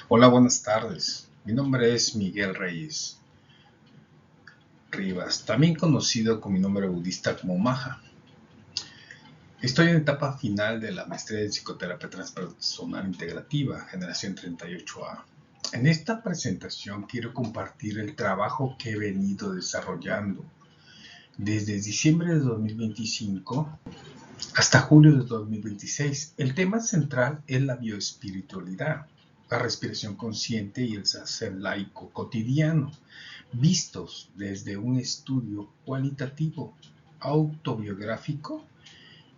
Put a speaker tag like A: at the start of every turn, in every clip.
A: Hola, buenas tardes. Mi nombre es Miguel Reyes Rivas, también conocido con mi nombre budista como Maha. Estoy en etapa final de la maestría en psicoterapia transpersonal integrativa, generación 38A. En esta presentación quiero compartir el trabajo que he venido desarrollando desde diciembre de 2025 hasta julio de 2026. El tema central es la bioespiritualidad, la respiración consciente y el ser laico cotidiano, vistos desde un estudio cualitativo, autobiográfico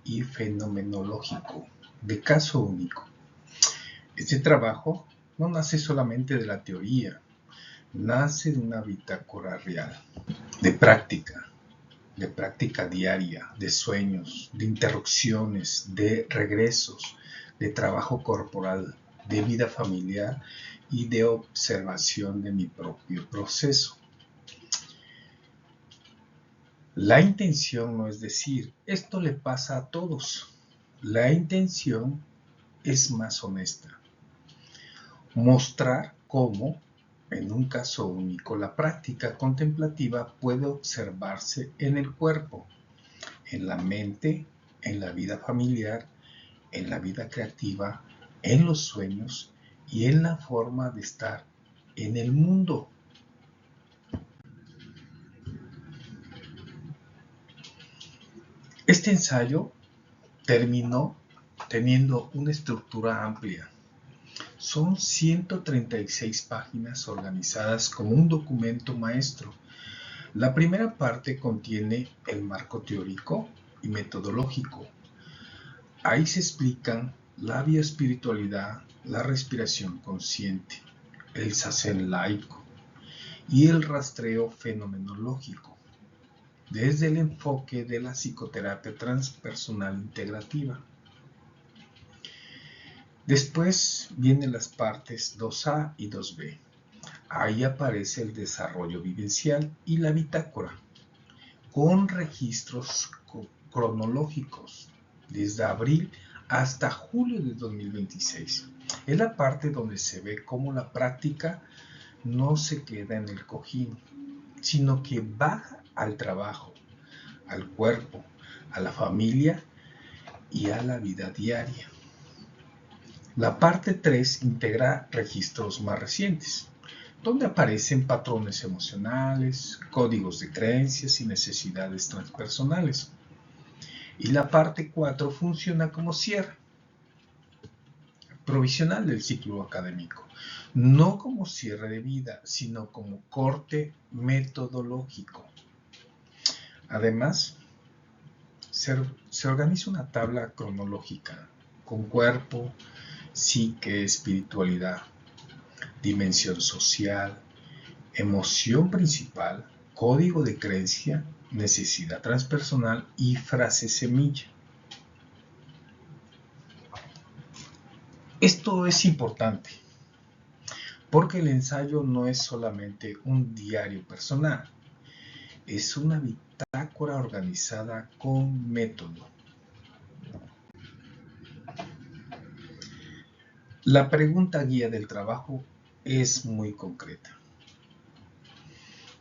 A: y fenomenológico, de caso único. Este trabajo no nace solamente de la teoría, nace de una bitácora real, de práctica diaria, de sueños, de interrupciones, de regresos, de trabajo corporal, de vida familiar y de observación de mi propio proceso. La intención no es decir, esto le pasa a todos. La intención es más honesta. Mostrar cómo, en un caso único, la práctica contemplativa puede observarse en el cuerpo, en la mente, en la vida familiar, en la vida creativa, en los sueños y en la forma de estar en el mundo. Este ensayo terminó teniendo una estructura amplia. Son 136 páginas organizadas como un documento maestro. La primera parte contiene el marco teórico y metodológico. Ahí se explican la bioespiritualidad, la respiración consciente, el zazen laico y el rastreo fenomenológico, desde el enfoque de la psicoterapia transpersonal integrativa. Después vienen las partes 2A y 2B. Ahí aparece el desarrollo vivencial y la bitácora, con registros cronológicos desde abril hasta julio de 2026. Es la parte donde se ve cómo la práctica no se queda en el cojín, sino que baja al trabajo, al cuerpo, a la familia y a la vida diaria. La parte 3 integra registros más recientes, donde aparecen patrones emocionales, códigos de creencias y necesidades transpersonales. Y la parte 4 funciona como cierre provisional del ciclo académico, no como cierre de vida, sino como corte metodológico. Además, se organiza una tabla cronológica con cuerpo, psique, espiritualidad, dimensión social, emoción principal, código de creencia, necesidad transpersonal y frase semilla. Esto es importante porque el ensayo no es solamente un diario personal, es una bitácora organizada con método. La pregunta guía del trabajo es muy concreta.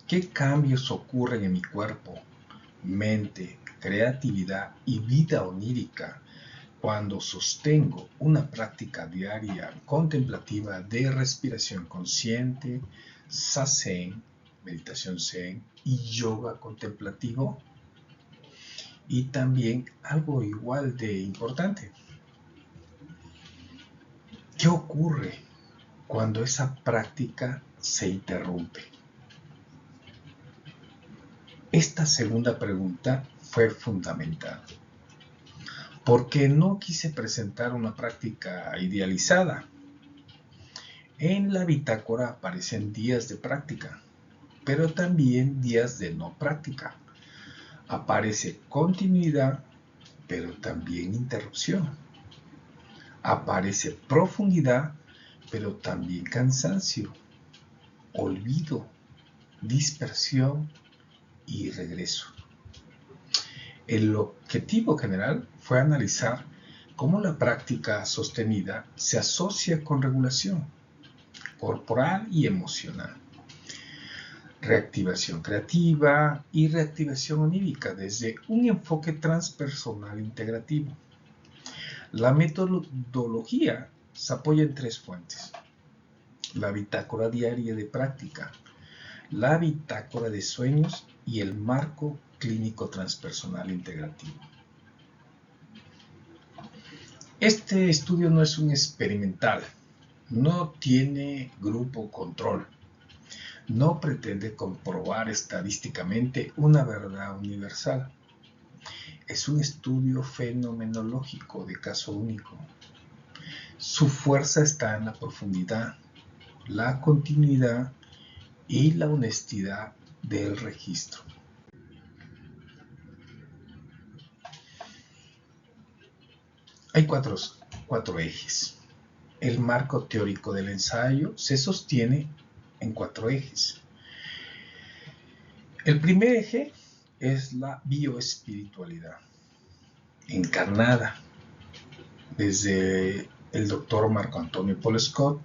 A: ¿Qué cambios ocurren en mi cuerpo, mente, creatividad y vida onírica cuando sostengo una práctica diaria contemplativa de respiración consciente, zazen, meditación zen y yoga contemplativo? Y también algo igual de importante, ¿qué ocurre cuando esa práctica se interrumpe? Esta segunda pregunta fue fundamental, porque no quise presentar una práctica idealizada. En la bitácora aparecen días de práctica, pero también días de no práctica. Aparece continuidad, pero también interrupción. Aparece profundidad, pero también cansancio, olvido, dispersión y regreso. El objetivo general fue analizar cómo la práctica sostenida se asocia con regulación, corporal y emocional. Reactivación creativa y reactivación onírica desde un enfoque transpersonal integrativo. La metodología se apoya en 3 fuentes: la bitácora diaria de práctica, la bitácora de sueños y el marco clínico transpersonal integrativo. Este estudio no es un experimental, no tiene grupo control, no pretende comprobar estadísticamente una verdad universal. Es un estudio fenomenológico de caso único. Su fuerza está en la profundidad, la continuidad y la honestidad del registro. Hay cuatro ejes. El marco teórico del ensayo se sostiene en 4 ejes. El primer eje es la bioespiritualidad, encarnada desde el doctor Marco Antonio Paul Scott.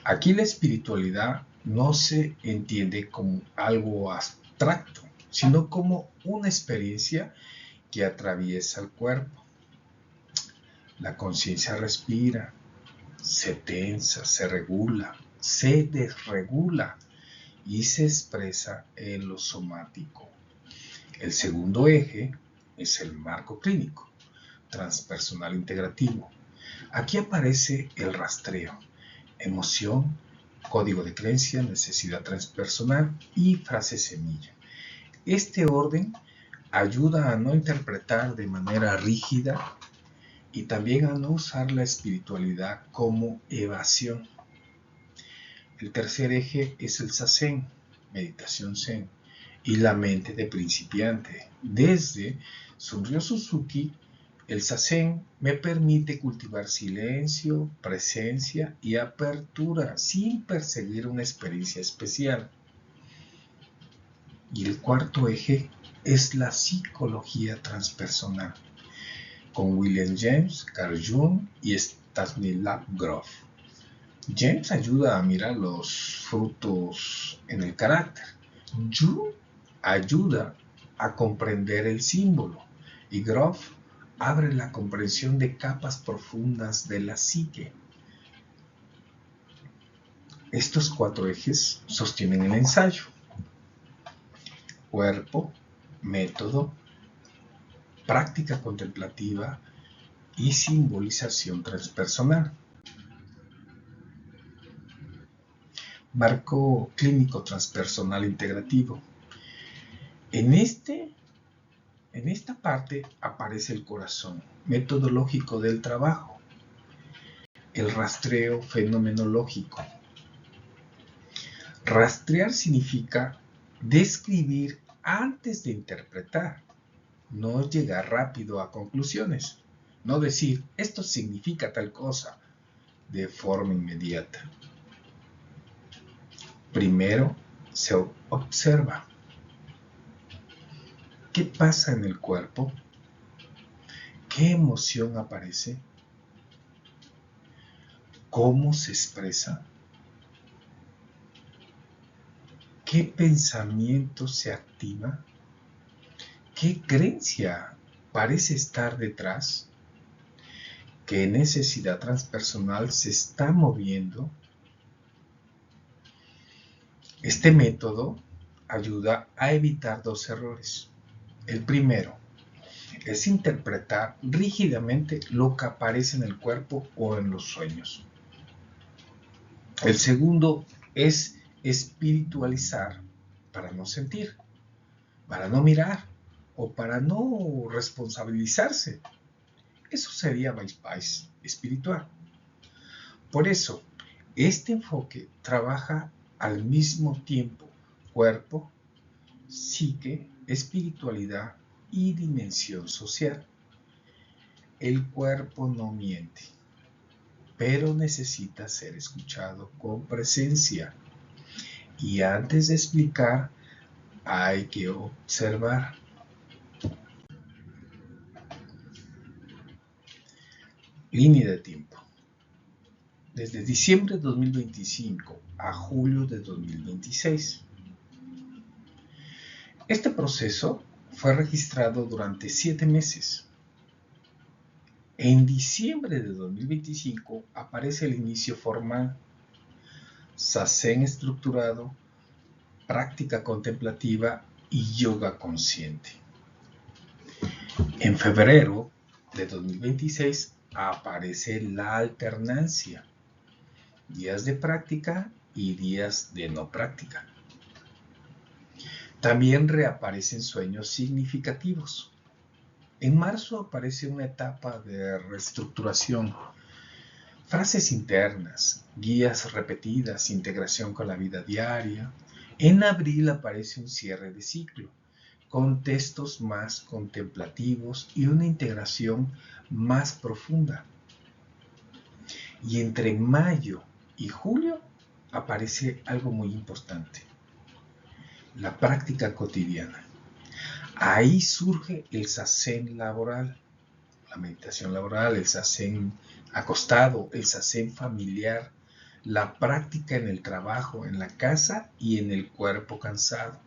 A: Aquí la espiritualidad no se entiende como algo abstracto, sino como una experiencia que atraviesa el cuerpo. La conciencia respira, se tensa, se regula, se desregula y se expresa en lo somático. El segundo eje es el marco clínico, transpersonal integrativo. Aquí aparece el rastreo, emoción, código de creencia, necesidad transpersonal y frase semilla. Este orden ayuda a no interpretar de manera rígida y también a no usar la espiritualidad como evasión. El tercer eje es el Zazen, meditación Zen, y la mente de principiante. Desde Sunryo Suzuki, el Zazen me permite cultivar silencio, presencia y apertura sin perseguir una experiencia especial. Y el cuarto eje es la psicología transpersonal, con William James, Carl Jung y Stanislav Grof. James ayuda a mirar los frutos en el carácter. Jung ayuda a comprender el símbolo y Grof abre la comprensión de capas profundas de la psique. Estos 4 ejes sostienen el ensayo: cuerpo, método, práctica contemplativa y simbolización transpersonal. Marco clínico transpersonal integrativo. En esta parte aparece el corazón metodológico del trabajo, el rastreo fenomenológico. Rastrear significa describir antes de interpretar, no llegar rápido a conclusiones, no decir esto significa tal cosa de forma inmediata. Primero se observa. ¿Qué pasa en el cuerpo? ¿Qué emoción aparece? ¿Cómo se expresa? ¿Qué pensamiento se activa? ¿Qué creencia parece estar detrás? ¿Qué necesidad transpersonal se está moviendo? Este método ayuda a evitar 2 errores. El primero es interpretar rígidamente lo que aparece en el cuerpo o en los sueños. El segundo es espiritualizar para no sentir, para no mirar o para no responsabilizarse. Eso sería bypass espiritual. Por eso, este enfoque trabaja al mismo tiempo cuerpo, psique, espiritualidad y dimensión social. El cuerpo no miente, pero necesita ser escuchado con presencia. Y antes de explicar, hay que observar. Línea de tiempo. desde diciembre de 2025 a julio de 2026. Este proceso fue registrado durante 7 meses. En diciembre de 2025 aparece el inicio formal, Zazen estructurado, práctica contemplativa y yoga consciente. En febrero de 2026 aparece la alternancia, días de práctica y días de no práctica. También reaparecen sueños significativos. En marzo aparece una etapa de reestructuración, frases internas, guías repetidas, integración con la vida diaria. En abril aparece un cierre de ciclo, con textos más contemplativos y una integración más profunda. Y entre mayo y julio aparece algo muy importante, la práctica cotidiana. Ahí surge el zazen laboral, la meditación laboral, el zazen acostado, el zazen familiar, la práctica en el trabajo, en la casa y en el cuerpo cansado.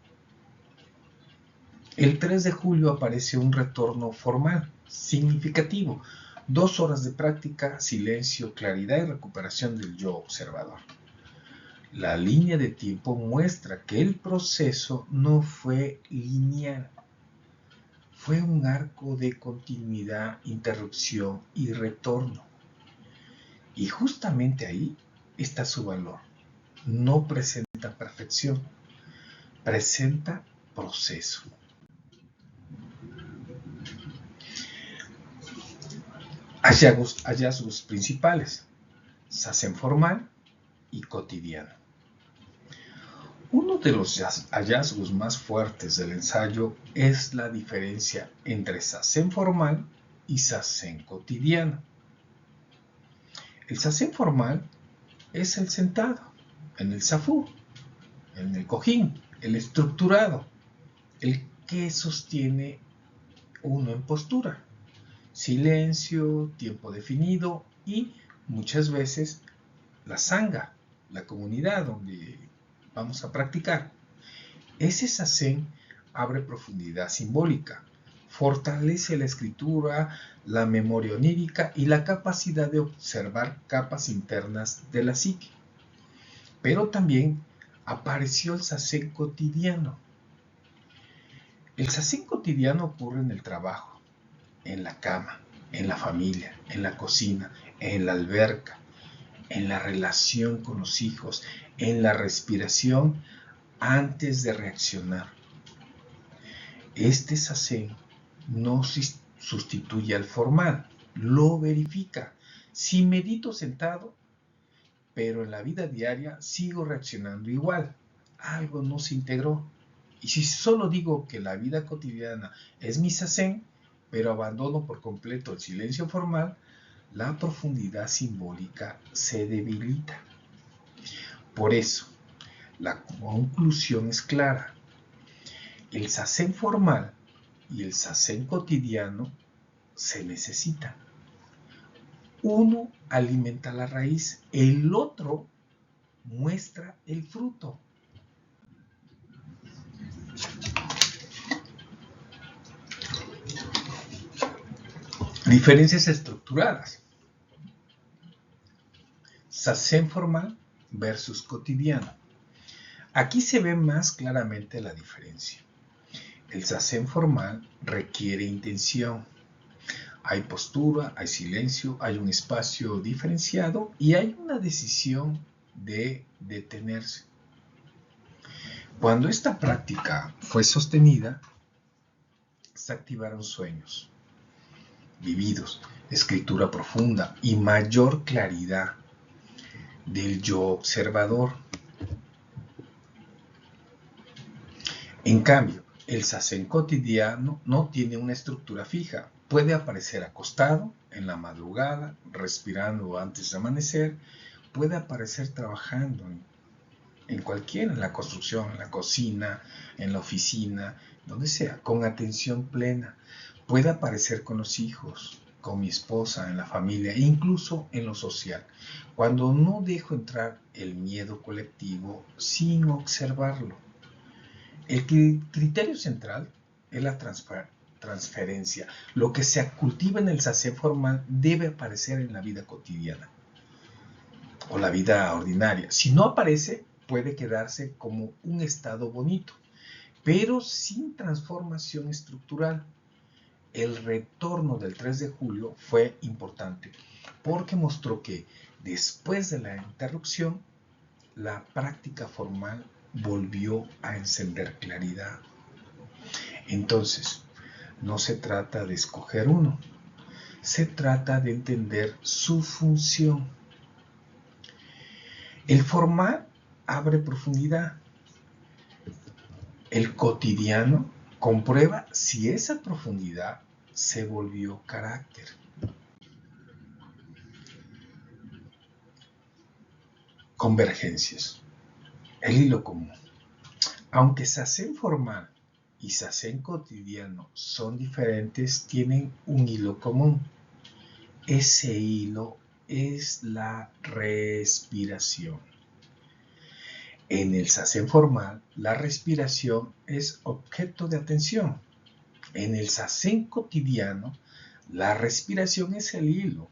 A: El 3 de julio aparece un retorno formal, significativo, 2 horas de práctica, silencio, claridad y recuperación del yo observador. La línea de tiempo muestra que el proceso no fue lineal. Fue un arco de continuidad, interrupción y retorno. Y justamente ahí está su valor. No presenta perfección, presenta proceso. Hallazgos principales: zazen formal y cotidiano. Uno de los hallazgos más fuertes del ensayo es la diferencia entre zazen formal y zazen cotidiano. El zazen formal es el sentado, en el zafú, en el cojín, el estructurado, el que sostiene uno en postura. Silencio, tiempo definido y muchas veces la sangha, la comunidad donde vamos a practicar. Ese zazen abre profundidad simbólica, fortalece la escritura, la memoria onírica y la capacidad de observar capas internas de la psique. Pero también apareció el zazen cotidiano. El zazen cotidiano ocurre en el trabajo, en la cama, en la familia, en la cocina, en la alberca, en la relación con los hijos, en la respiración antes de reaccionar. Este zazen no sustituye al formal, lo verifica. Si medito sentado, pero en la vida diaria sigo reaccionando igual, algo no se integró. Y si solo digo que la vida cotidiana es mi zazen, pero abandono por completo el silencio formal, la profundidad simbólica se debilita. Por eso, la conclusión es clara. El zazen formal y el zazen cotidiano se necesitan. Uno alimenta la raíz, el otro muestra el fruto. Diferencias estructuradas. Zazen formal versus cotidiano. Aquí se ve más claramente la diferencia. El zazen formal requiere intención. Hay postura, hay silencio, hay un espacio diferenciado y hay una decisión de detenerse. Cuando esta práctica fue sostenida, se activaron sueños vividos, escritura profunda y mayor claridad del yo observador. En cambio, el zazen cotidiano no tiene una estructura fija. Puede aparecer acostado, en la madrugada, respirando antes de amanecer. Puede aparecer trabajando en la construcción, en la cocina, en la oficina, donde sea, con atención plena. Puede aparecer con los hijos, con mi esposa, en la familia e incluso en lo social, cuando no dejo entrar el miedo colectivo sin observarlo. El criterio central es la transferencia. Lo que se cultiva en el sacer formal debe aparecer en la vida cotidiana o la vida ordinaria. Si no aparece, puede quedarse como un estado bonito, pero sin transformación estructural. El retorno del 3 de julio fue importante porque mostró que después de la interrupción, la práctica formal volvió a encender claridad. Entonces, no se trata de escoger uno, se trata de entender su función. El formal abre profundidad. El cotidiano comprueba si esa profundidad se volvió carácter. Convergencias. El hilo común. Aunque Sazen formal y Sazen cotidiano son diferentes, tienen un hilo común. Ese hilo es la respiración. En el Sazen formal, la respiración es objeto de atención. En el Sazen cotidiano, la respiración es el hilo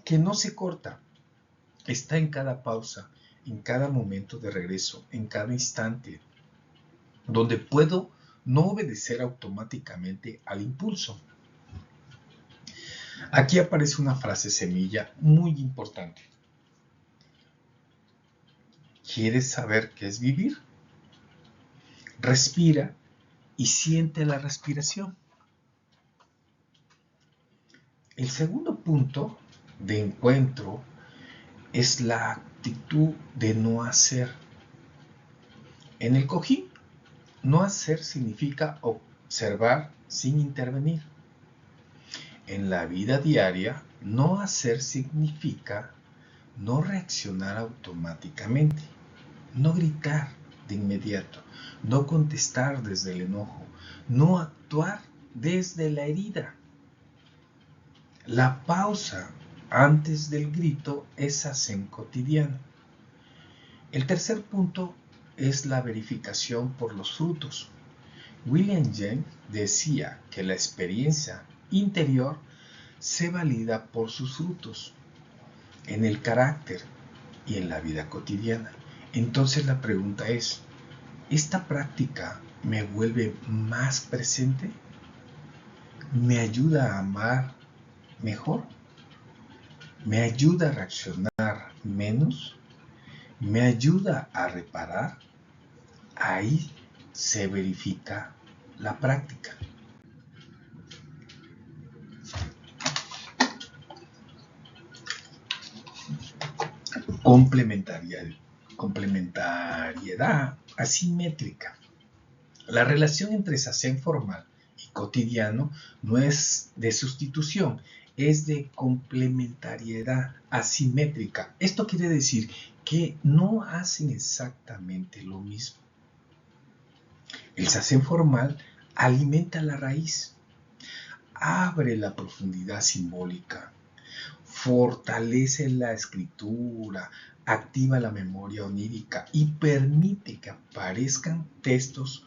A: que no se corta. Está en cada pausa, en cada momento de regreso, en cada instante, donde puedo no obedecer automáticamente al impulso. Aquí aparece una frase semilla muy importante. ¿Quieres saber qué es vivir? Respira y siente la respiración. El segundo punto de encuentro es la actitud de no hacer. En el cojín, no hacer significa observar sin intervenir. En la vida diaria, no hacer significa no reaccionar automáticamente, no gritar de inmediato, no contestar desde el enojo, no actuar desde la herida. La pausa antes del grito es Sazen cotidiano. El tercer punto es la verificación por los frutos. William James decía que la experiencia interior se valida por sus frutos en el carácter y en la vida cotidiana. Entonces la pregunta es, ¿esta práctica me vuelve más presente? ¿Me ayuda a amar mejor? ¿Me ayuda a reaccionar menos? ¿Me ayuda a reparar? Ahí se verifica la práctica. Complementariedad asimétrica. La relación entre Sazen formal y cotidiano no es de sustitución, es de complementariedad asimétrica. Esto quiere decir que no hacen exactamente lo mismo. El Sazen formal alimenta la raíz, abre la profundidad simbólica, fortalece la escritura, activa la memoria onírica y permite que aparezcan textos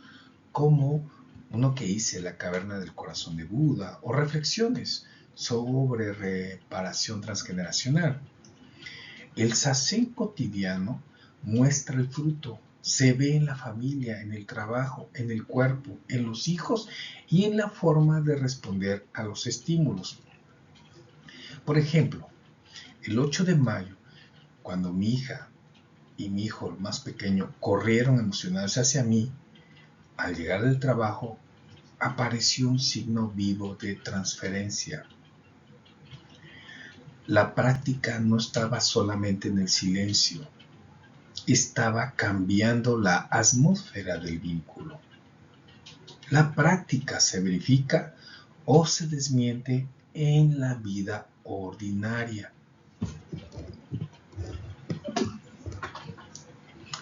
A: como uno que hice, La caverna del corazón de Buda, o reflexiones sobre reparación transgeneracional. El Sazen cotidiano muestra el fruto, se ve en la familia, en el trabajo, en el cuerpo, en los hijos y en la forma de responder a los estímulos. Por ejemplo, el 8 de mayo, cuando mi hija y mi hijo el más pequeño corrieron emocionados hacia mí, al llegar del trabajo, apareció un signo vivo de transferencia. La práctica no estaba solamente en el silencio, estaba cambiando la atmósfera del vínculo. La práctica se verifica o se desmiente en la vida ordinaria.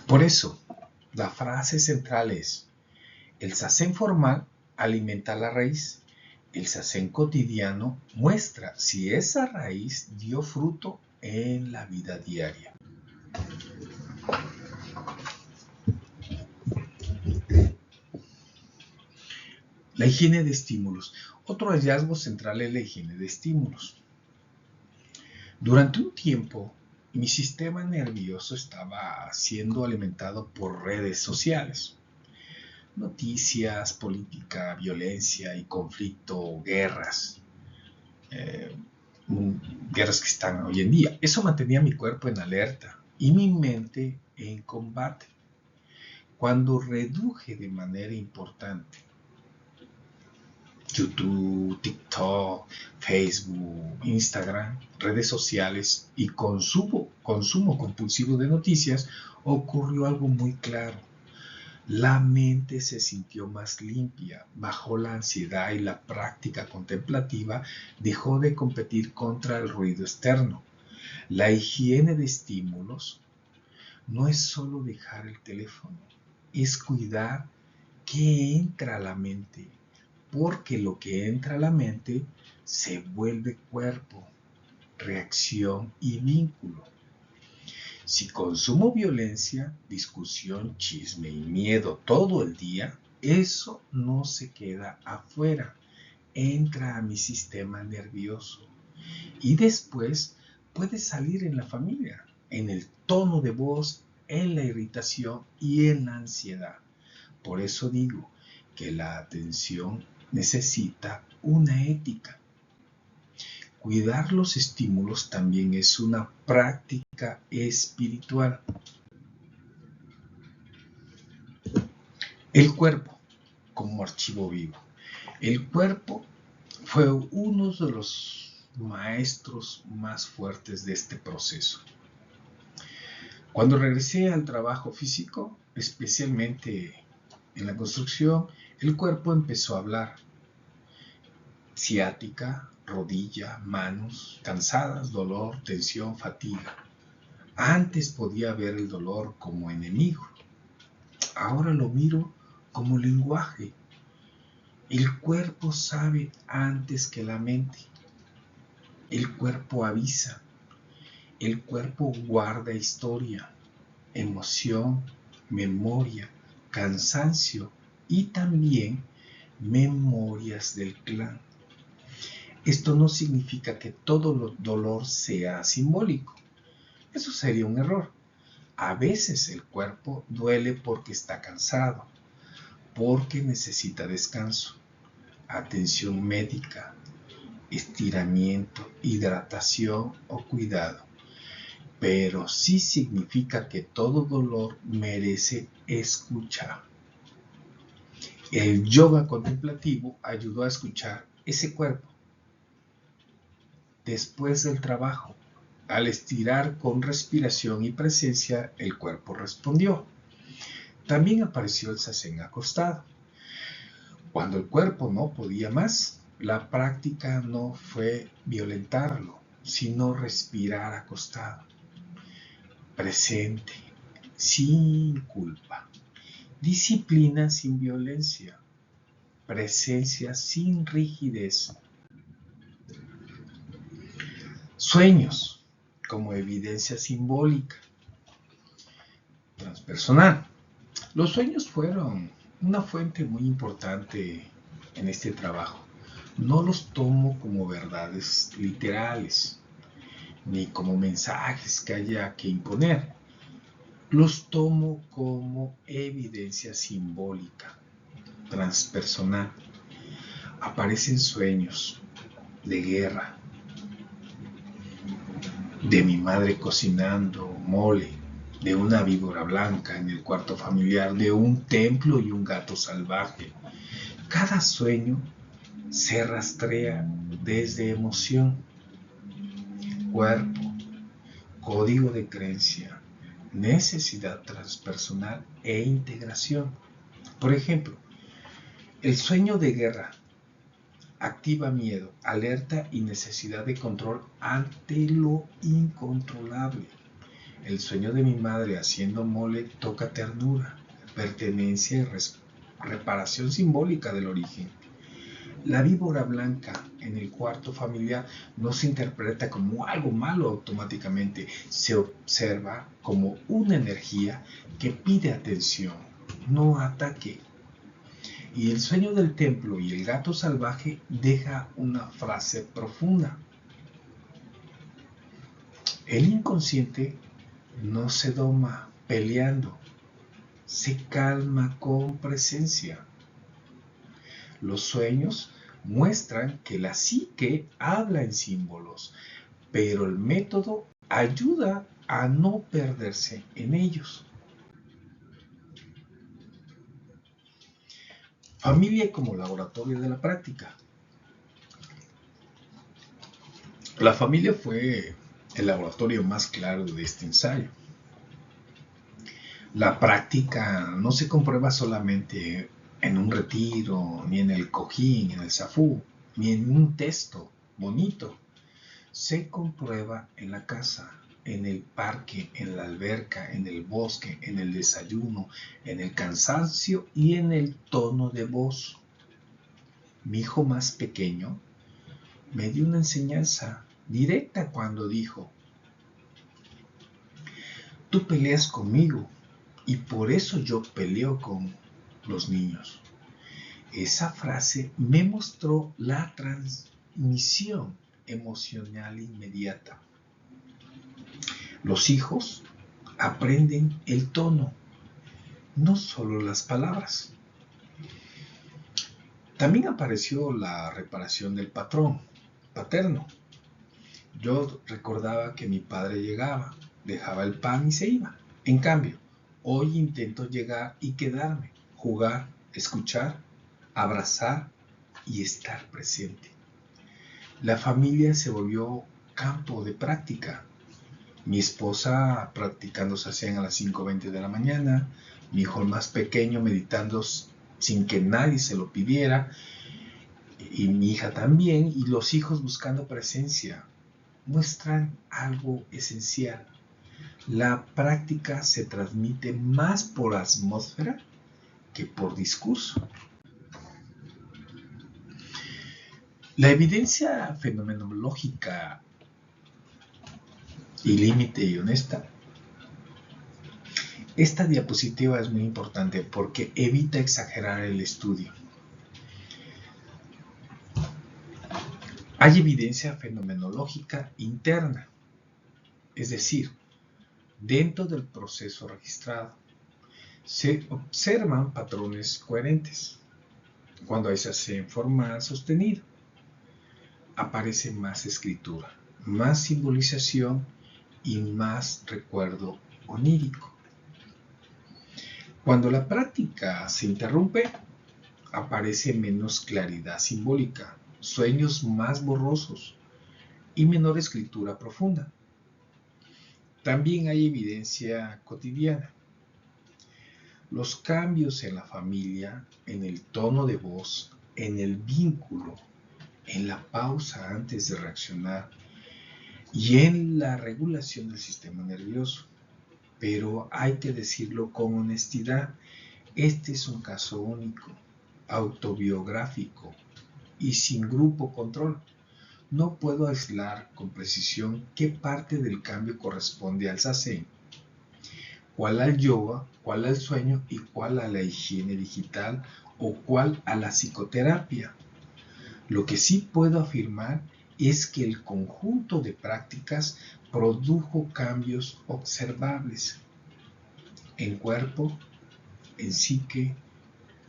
A: Por eso, la frase central es: el Sazen formal alimenta la raíz, El zazen cotidiano muestra si esa raíz dio fruto en la vida diaria. La higiene de estímulos. Otro hallazgo central es la higiene de estímulos. Durante un tiempo, mi sistema nervioso estaba siendo alimentado por redes sociales. Noticias, política, violencia y conflicto, guerras. Guerras que están hoy en día. Eso mantenía mi cuerpo en alerta y mi mente en combate. Cuando reduje de manera importante YouTube, TikTok, Facebook, Instagram, redes sociales y consumo compulsivo de noticias, ocurrió algo muy claro. La mente se sintió más limpia, bajó la ansiedad y la práctica contemplativa dejó de competir contra el ruido externo. La higiene de estímulos no es solo dejar el teléfono, es cuidar qué entra a la mente, porque lo que entra a la mente se vuelve cuerpo, reacción y vínculo. Si consumo violencia, discusión, chisme y miedo todo el día, eso no se queda afuera, entra a mi sistema nervioso y después puede salir en la familia, en el tono de voz, en la irritación y en la ansiedad. Por eso digo que la atención necesita una ética. Cuidar los estímulos también es una práctica espiritual. El cuerpo como archivo vivo. El cuerpo fue uno de los maestros más fuertes de este proceso. Cuando regresé al trabajo físico, especialmente en la construcción, el cuerpo empezó a hablar. Ciática, rodilla, manos, cansadas, dolor, tensión, fatiga. Antes podía ver el dolor como enemigo. Ahora lo miro como lenguaje. El cuerpo sabe antes que la mente. El cuerpo avisa. El cuerpo guarda historia, emoción, memoria, cansancio y también memorias del clan. Esto no significa que todo dolor sea simbólico. Eso sería un error. A veces el cuerpo duele porque está cansado, porque necesita descanso, atención médica, estiramiento, hidratación o cuidado. Pero sí significa que todo dolor merece escuchar. El yoga contemplativo ayudó a escuchar ese cuerpo. Después del trabajo, al estirar con respiración y presencia, el cuerpo respondió. También apareció el zazen acostado. Cuando el cuerpo no podía más, la práctica no fue violentarlo, sino respirar acostado. Presente, sin culpa. Disciplina sin violencia. Presencia sin rigidez. Sueños como evidencia simbólica. Transpersonal. Los sueños fueron una fuente muy importante en este trabajo. No los tomo como verdades literales, ni como mensajes que haya que imponer. Los tomo como evidencia simbólica, transpersonal. Aparecen sueños de guerra, de mi madre cocinando mole, de una víbora blanca en el cuarto familiar, de un templo y un gato salvaje. Cada sueño se rastrea desde emoción, cuerpo, código de creencia, necesidad transpersonal e integración. Por ejemplo, el sueño de guerra activa miedo, alerta y necesidad de control ante lo incontrolable. El sueño de mi madre haciendo mole toca ternura, pertenencia y reparación simbólica del origen. La víbora blanca en el cuarto familiar no se interpreta como algo malo automáticamente, se observa como una energía que pide atención, no ataque. Y el sueño del templo y el gato salvaje deja una frase profunda. El inconsciente no se doma peleando, se calma con presencia. Los sueños muestran que la psique habla en símbolos, pero el método ayuda a no perderse en ellos. Familia como laboratorio de la práctica. La familia fue el laboratorio más claro de este ensayo. La práctica no se comprueba solamente en un retiro, ni en el cojín, en el zafú, ni en un texto bonito. Se comprueba en la casa, en el parque, en la alberca, en el bosque, en el desayuno, en el cansancio y en el tono de voz. Mi hijo más pequeño me dio una enseñanza directa cuando dijo: tú peleas conmigo y por eso yo peleo con los niños. Esa frase me mostró la transmisión emocional inmediata. Los hijos aprenden el tono, no solo las palabras. También apareció la reparación del patrón paterno. Yo recordaba que mi padre llegaba, dejaba el pan y se iba. En cambio, hoy intento llegar y quedarme, jugar, escuchar, abrazar y estar presente. La familia se volvió campo de práctica. Mi esposa practicando sasen a las 5:20 de la mañana, mi hijo más pequeño meditando sin que nadie se lo pidiera, y mi hija también, y los hijos buscando presencia. Muestran algo esencial. La práctica se transmite más por atmósfera que por discurso. La evidencia fenomenológica y límite y honesta. Esta diapositiva es muy importante porque evita exagerar el estudio. Hay evidencia fenomenológica interna, es decir, dentro del proceso registrado. Se observan patrones coherentes. Cuando hay sasen formal sostenido, aparece más escritura, más simbolización y más recuerdo onírico. Cuando la práctica se interrumpe, aparece menos claridad simbólica, sueños más borrosos y menor escritura profunda. También hay evidencia cotidiana. Los cambios en la familia, en el tono de voz, en el vínculo, en la pausa antes de reaccionar y en la regulación del sistema nervioso. Pero hay que decirlo con honestidad, este es un caso único, autobiográfico y sin grupo control. No puedo aislar con precisión qué parte del cambio corresponde al sasen, cuál al yoga, cuál al sueño y cuál a la higiene digital o cuál a la psicoterapia. Lo que sí puedo afirmar es que el conjunto de prácticas produjo cambios observables en cuerpo, en psique,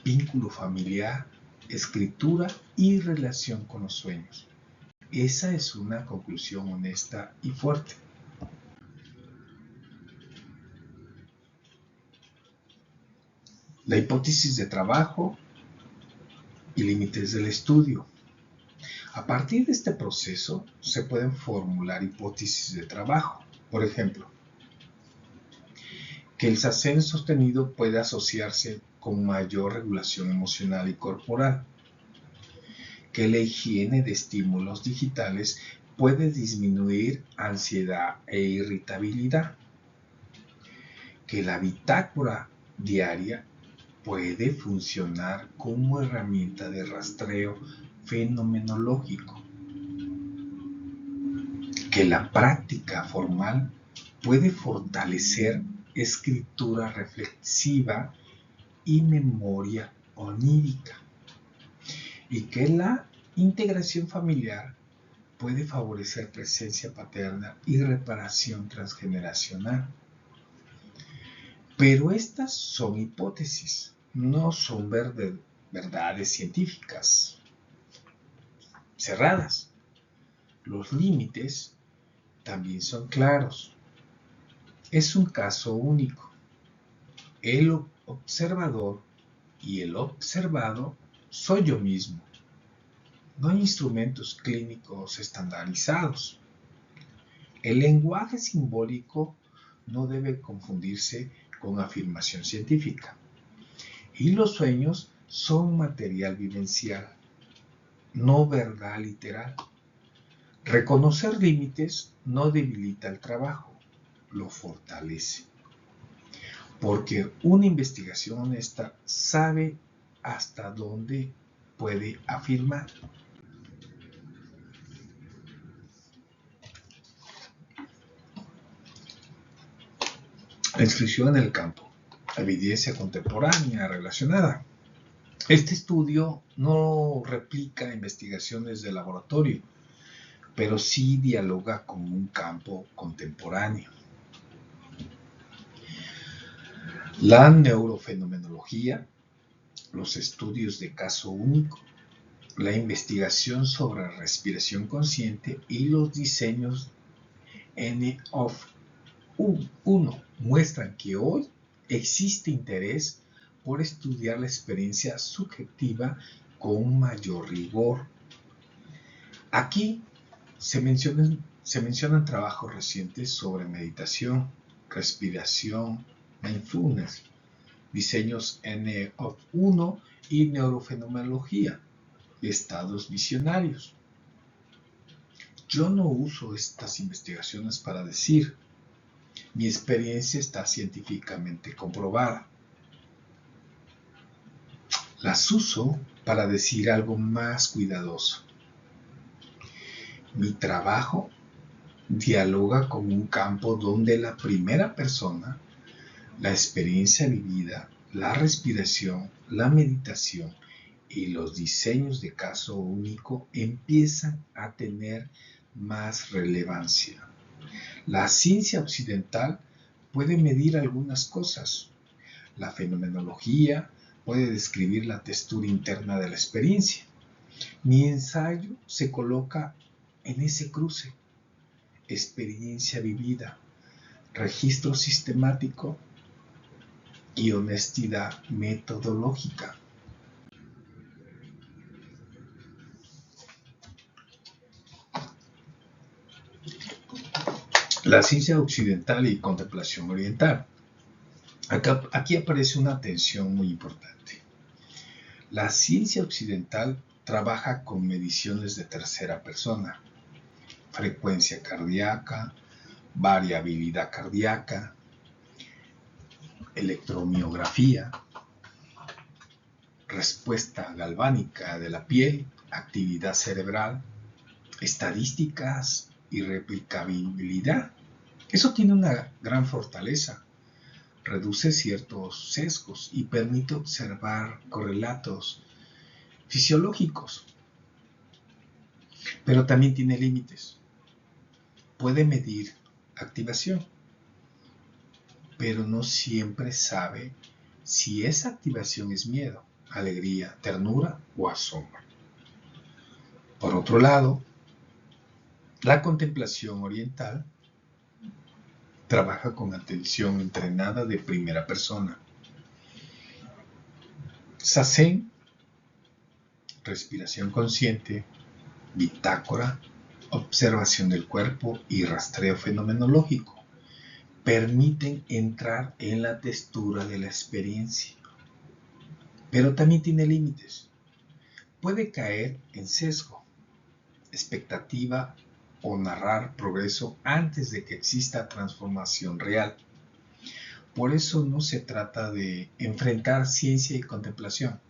A: vínculo familiar, escritura y relación con los sueños. Esa es una conclusión honesta y fuerte. La hipótesis de trabajo y límites del estudio. A partir de este proceso se pueden formular hipótesis de trabajo. Por ejemplo, que el sasen sostenido puede asociarse con mayor regulación emocional y corporal, que la higiene de estímulos digitales puede disminuir ansiedad e irritabilidad, que la bitácora diaria puede funcionar como herramienta de rastreo fenomenológico, que la práctica formal puede fortalecer escritura reflexiva y memoria onírica, y que la integración familiar puede favorecer presencia paterna y reparación transgeneracional. Pero estas son hipótesis, no son verdades científicas cerradas. Los límites también son claros. Es un caso único. El observador y el observado soy yo mismo. No hay instrumentos clínicos estandarizados. El lenguaje simbólico no debe confundirse con afirmación científica. Y los sueños son material vivencial, no verdad literal. Reconocer límites no debilita el trabajo, lo fortalece. Porque una investigación honesta sabe hasta dónde puede afirmar. La inscripción en el campo, evidencia contemporánea relacionada. Este estudio no replica investigaciones de laboratorio, pero sí dialoga con un campo contemporáneo. La neurofenomenología, los estudios de caso único, la investigación sobre respiración consciente y los diseños N-of-1 muestran que hoy existe interés por estudiar la experiencia subjetiva con mayor rigor. Aquí se mencionan trabajos recientes sobre meditación, respiración, mindfulness, diseños N-of-1 y neurofenomenología, estados visionarios. Yo no uso estas investigaciones para decir, mi experiencia está científicamente comprobada. Las uso para decir algo más cuidadoso. Mi trabajo dialoga con un campo donde la primera persona, la experiencia vivida, la respiración, la meditación y los diseños de caso único empiezan a tener más relevancia. La ciencia occidental puede medir algunas cosas. La fenomenología puede describir la textura interna de la experiencia. Mi ensayo se coloca en ese cruce. Experiencia vivida, registro sistemático y honestidad metodológica. La ciencia occidental y contemplación oriental. Aquí aparece una tensión muy importante. La ciencia occidental trabaja con mediciones de tercera persona, frecuencia cardíaca, variabilidad cardíaca, electromiografía, respuesta galvánica de la piel, actividad cerebral, estadísticas y replicabilidad. Eso tiene una gran fortaleza. Reduce ciertos sesgos y permite observar correlatos fisiológicos. Pero también tiene límites. Puede medir activación, pero no siempre sabe si esa activación es miedo, alegría, ternura o asombro. Por otro lado, la contemplación oriental trabaja con atención entrenada de primera persona. Zazen, respiración consciente, bitácora, observación del cuerpo y rastreo fenomenológico permiten entrar en la textura de la experiencia. Pero también tiene límites. Puede caer en sesgo, expectativa o narrar progreso antes de que exista transformación real. Por eso no se trata de enfrentar ciencia y contemplación.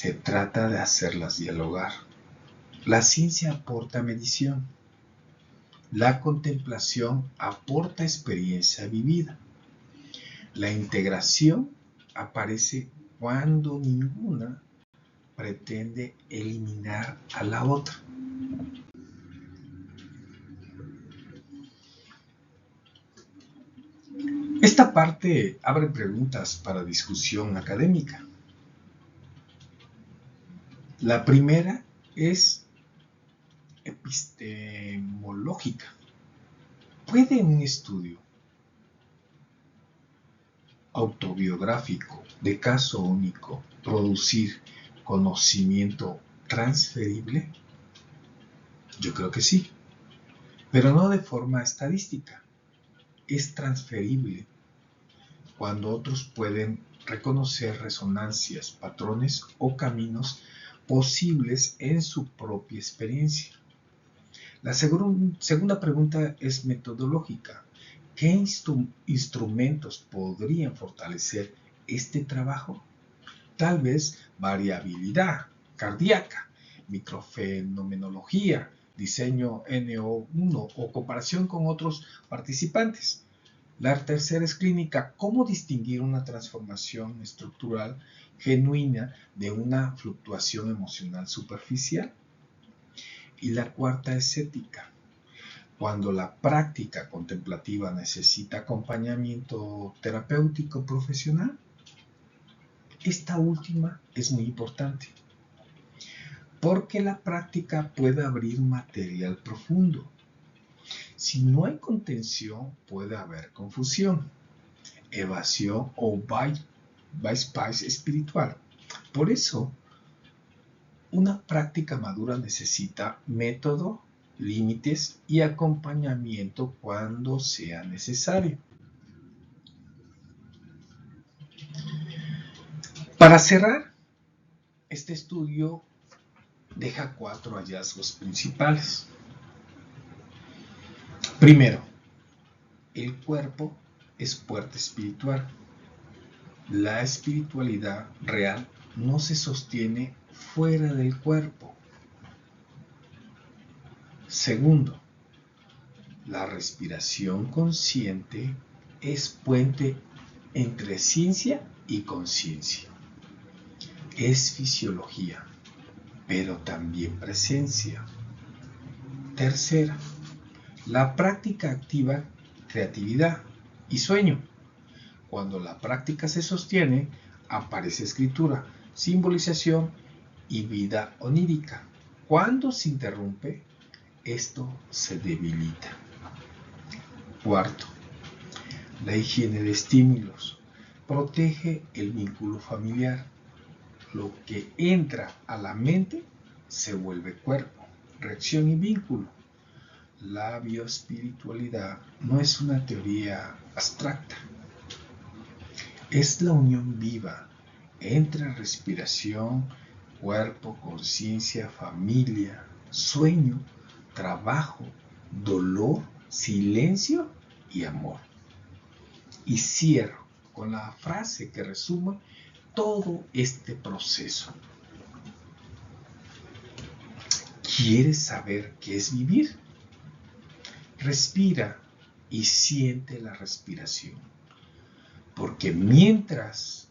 A: Se trata de hacerlas dialogar. La ciencia aporta medición. La contemplación aporta experiencia vivida. La integración aparece cuando ninguna pretende eliminar a la otra. Esta parte abre preguntas para discusión académica. La primera es epistemológica. ¿Puede un estudio autobiográfico de caso único producir conocimiento transferible? Yo creo que sí, pero no de forma estadística. Es transferible cuando otros pueden reconocer resonancias, patrones o caminos posibles en su propia experiencia. La segunda pregunta es metodológica. ¿Qué instrumentos podrían fortalecer este trabajo? Tal vez variabilidad cardíaca, microfenomenología, diseño NO1 o comparación con otros participantes. La tercera es clínica. ¿Cómo distinguir una transformación estructural genuina de una fluctuación emocional superficial? Y la cuarta es ética. Cuando la práctica contemplativa necesita acompañamiento terapéutico profesional, esta última es muy importante, porque la práctica puede abrir material profundo. Si no hay contención, puede haber confusión, evasión o bypass espiritual. Por eso, una práctica madura necesita método, límites y acompañamiento cuando sea necesario. Para cerrar, este estudio deja 4 hallazgos principales. Primero, el cuerpo es puerta espiritual. La espiritualidad real no se sostiene fuera del cuerpo. Segundo, la respiración consciente es puente entre ciencia y conciencia. Es fisiología, pero también presencia. Tercera, la práctica activa creatividad y sueño. Cuando la práctica se sostiene, aparece escritura, simbolización y vida onírica. Cuando se interrumpe, esto se debilita. Cuarto, la higiene de estímulos protege el vínculo familiar. Lo que entra a la mente se vuelve cuerpo, reacción y vínculo. La bioespiritualidad no es una teoría abstracta. Es la unión viva entre respiración, cuerpo, conciencia, familia, sueño, trabajo, dolor, silencio y amor. Y cierro con la frase que resume todo este proceso. ¿Quieres saber qué es vivir? Respira y siente la respiración. Porque mientras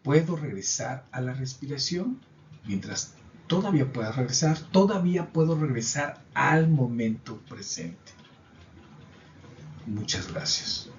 A: puedo regresar a la respiración, mientras todavía puedo regresar al momento presente. Muchas gracias.